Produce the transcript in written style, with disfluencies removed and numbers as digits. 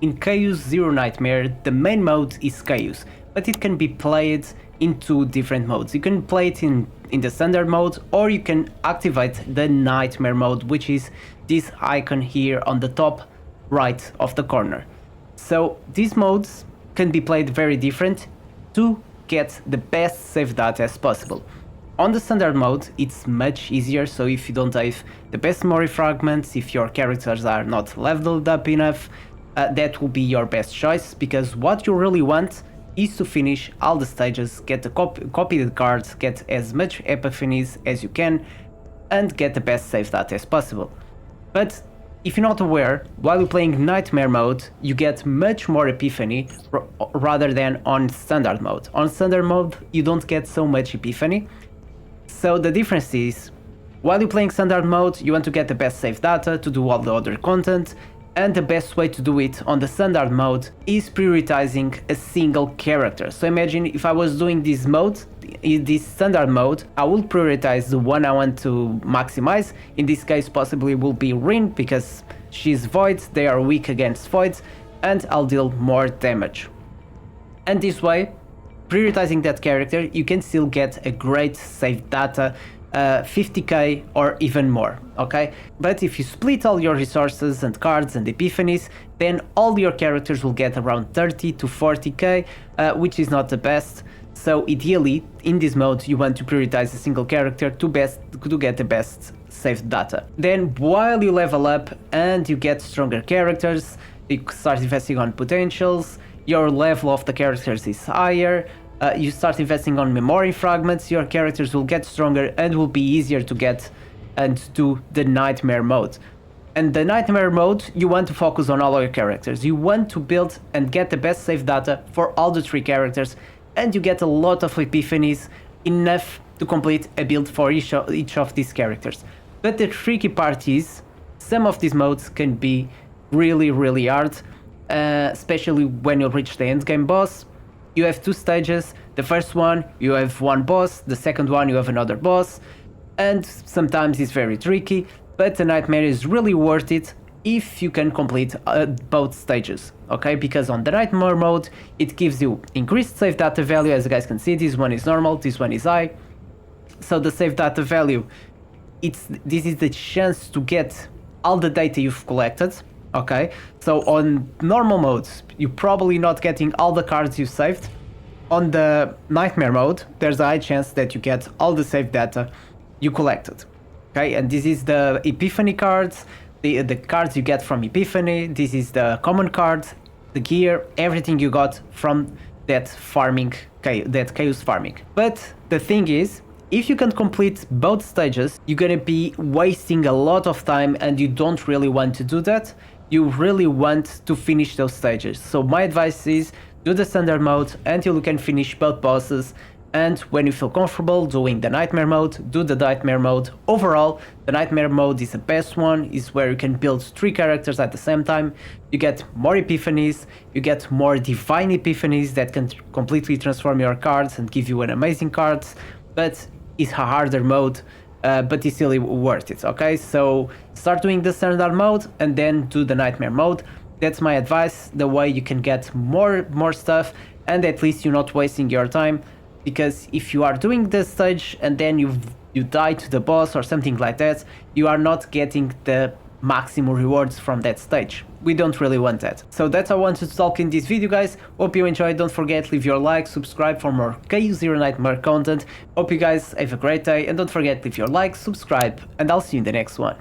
in Chaos Zero Nightmare, the main mode is Chaos, but it can be played in two different modes. You can play it in the standard mode, or you can activate the Nightmare mode, which is this icon here on the top right of the corner. So these modes can be played very different to get the best save data as possible. On the standard mode, it's much easier, so if you don't have the best memory fragments, if your characters are not leveled up enough, that will be your best choice, because what you really want is to finish all the stages, get the copy the cards, get as much epiphanies as you can, and get the best save data as possible. But if you're not aware, while you're playing Nightmare mode, you get much more epiphany rather than on standard mode. On standard mode, you don't get so much epiphany. So the difference is, while you're playing standard mode, you want to get the best save data to do all the other content, and the best way to do it on the standard mode is prioritizing a single character. So imagine if I was doing this mode, in this standard mode, I will prioritize the one I want to maximize. In this case, possibly will be Rin, because she's Void, they are weak against Voids, and I'll deal more damage. And this way, prioritizing that character, you can still get a great save data, 50k or even more, okay? But if you split all your resources and cards and epiphanies, then all your characters will get around 30 to 40k, which is not the best. So ideally, in this mode, you want to prioritize a single character to get the best save data. Then while you level up and you get stronger characters, you start investing on potentials, your level of the characters is higher, you start investing on memory fragments, your characters will get stronger and will be easier to get and do the Nightmare mode. And the Nightmare mode, you want to focus on all your characters. You want to build and get the best save data for all the 3 characters, and you get a lot of epiphanies, enough to complete a build for each of these characters. But the tricky part is, some of these modes can be really hard, especially when you reach the endgame boss. You have 2 stages. The first one, you have one boss. The second one, you have another boss. And sometimes it's very tricky, but the Nightmare is really worth it if you can complete both stages, okay? Because on the Nightmare mode, it gives you increased save data value. As you guys can see, this one is normal, this one is high. So the save data value, this is the chance to get all the data you've collected. Okay, so on normal modes, you're probably not getting all the cards you saved. On the Nightmare mode, there's a high chance that you get all the save data you collected. Okay, and this is the Epiphany cards, the cards you get from Epiphany, this is the common cards, the gear, everything you got from that farming, that chaos farming. But the thing is, if you can complete both stages, you're gonna be wasting a lot of time, and you don't really want to do that. You really want to finish those stages. So my advice is, do the standard mode until you can finish both bosses, and when you feel comfortable doing the Nightmare mode, do the Nightmare mode. Overall, the Nightmare mode is the best one, is where you can build 3 characters at the same time. You get more epiphanies, you get more divine epiphanies that can completely transform your cards and give you an amazing cards, but it's a harder mode, but it's still worth it, okay? So start doing the standard mode and then do the Nightmare mode. That's my advice, the way you can get more stuff, and at least you're not wasting your time. Because if you are doing this stage and then you die to the boss or something like that, you are not getting the maximum rewards from that stage. We don't really want that. So that's all I wanted to talk in this video, guys. Hope you enjoyed. Don't forget, leave your like, subscribe for more Chaos Zero Nightmare content. Hope you guys have a great day, and don't forget, leave your like, subscribe, and I'll see you in the next one.